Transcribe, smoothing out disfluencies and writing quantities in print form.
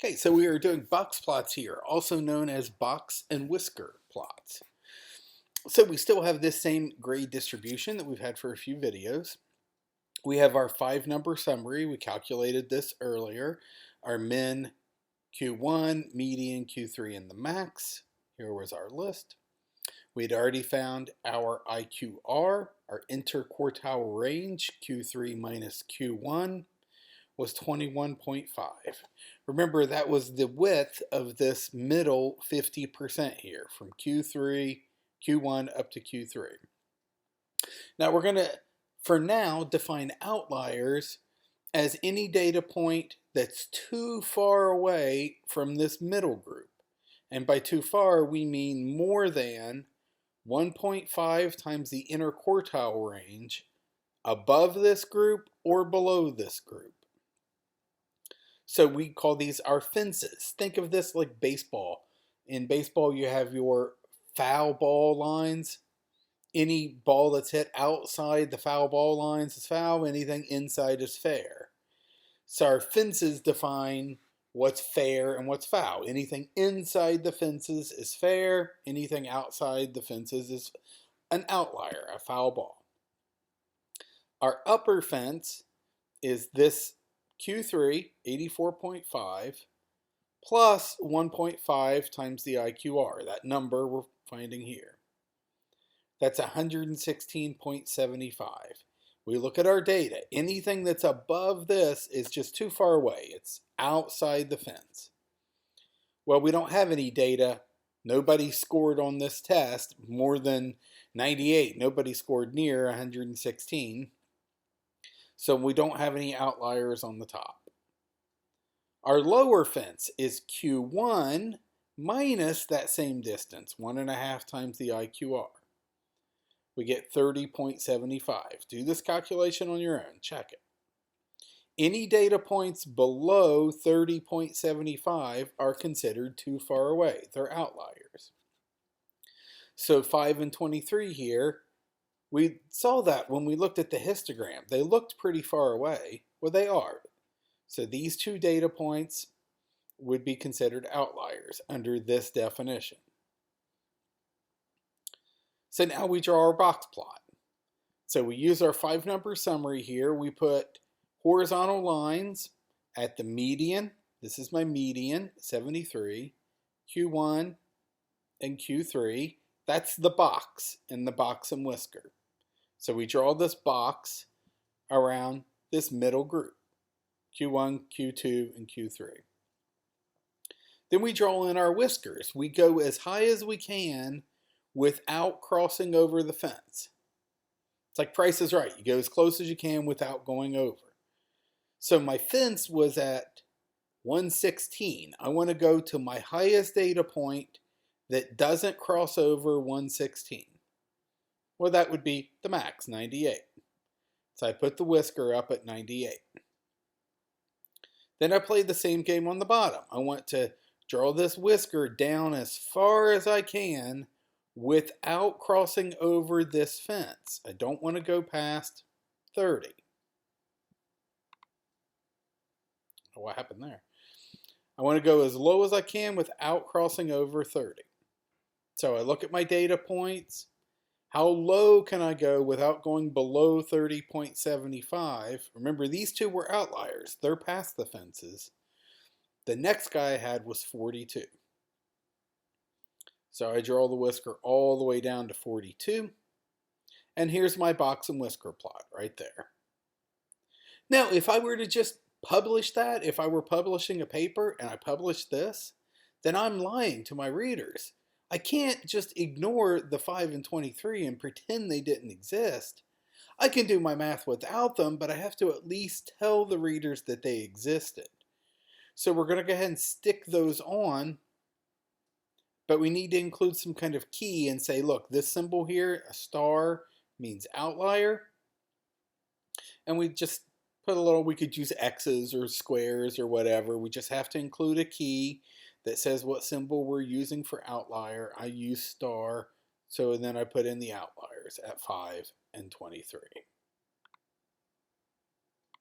Okay, so we are doing box plots here, also known as box and whisker plots. So we still have this same grade distribution that we've had for a few videos. We have our 5-number summary. We calculated this earlier. Our min Q1, median Q3, and the max. Here was our list. We'd already found our IQR, our interquartile range, Q3 minus Q1, was 21.5. Remember, that was the width of this middle 50% here, from Q3, Q1 up to Q3. Now we're going to, for now, define outliers as any data point that's too far away from this middle group. And by too far, we mean more than 1.5 times the interquartile range above this group or below this group. So we call these our fences. Think of this like baseball. In baseball, you have your foul ball lines. Any ball that's hit outside the foul ball lines is foul. Anything inside is fair. So our fences define what's fair and what's foul. Anything inside the fences is fair. Anything outside the fences is an outlier, a foul ball. Our upper fence is this Q3, 84.5, plus 1.5 times the IQR, that number we're finding here. That's 116.75. We look at our data. Anything that's above this is just too far away. It's outside the fence. Well, we don't have any data. Nobody scored on this test more than 98. Nobody scored near 116. So we don't have any outliers on the top. Our lower fence is Q1 minus that same distance, 1.5 times the IQR. We get 30.75. Do this calculation on your own. Check it. Any data points below 30.75 are considered too far away. They're outliers. So 5 and 23 here, we saw that when we looked at the histogram. They looked pretty far away. Well, they are. So these two data points would be considered outliers under this definition. So now we draw our box plot. So we use our 5-number summary here. We put horizontal lines at the median. This is my median, 73, Q1 and Q3. That's the box in the box and whisker. So we draw this box around this middle group, Q1, Q2, and Q3. Then we draw in our whiskers. We go as high as we can without crossing over the fence. It's like Price is Right. You go as close as you can without going over. So my fence was at 116. I want to go to my highest data point that doesn't cross over 116. Well, that would be the max, 98. So I put the whisker up at 98. Then I played the same game on the bottom. I want to draw this whisker down as far as I can without crossing over this fence. I don't want to go past 30. What happened there? I want to go as low as I can without crossing over 30. So I look at my data points. How low can I go without going below 30.75? Remember, these two were outliers. They're past the fences. The next guy I had was 42. So I draw the whisker all the way down to 42. And here's my box and whisker plot right there. Now, if I were to just publish that, if I were publishing a paper and I published this, then I'm lying to my readers. I can't just ignore the 5 and 23 and pretend they didn't exist. I can do my math without them, but I have to at least tell the readers that they existed. So we're going to go ahead and stick those on, but we need to include some kind of key and say, look, this symbol here, a star, means outlier. And we just put a little, we could use X's or squares or whatever. We just have to include a key that says what symbol we're using for outlier. I use star, so then I put in the outliers at 5 and 23.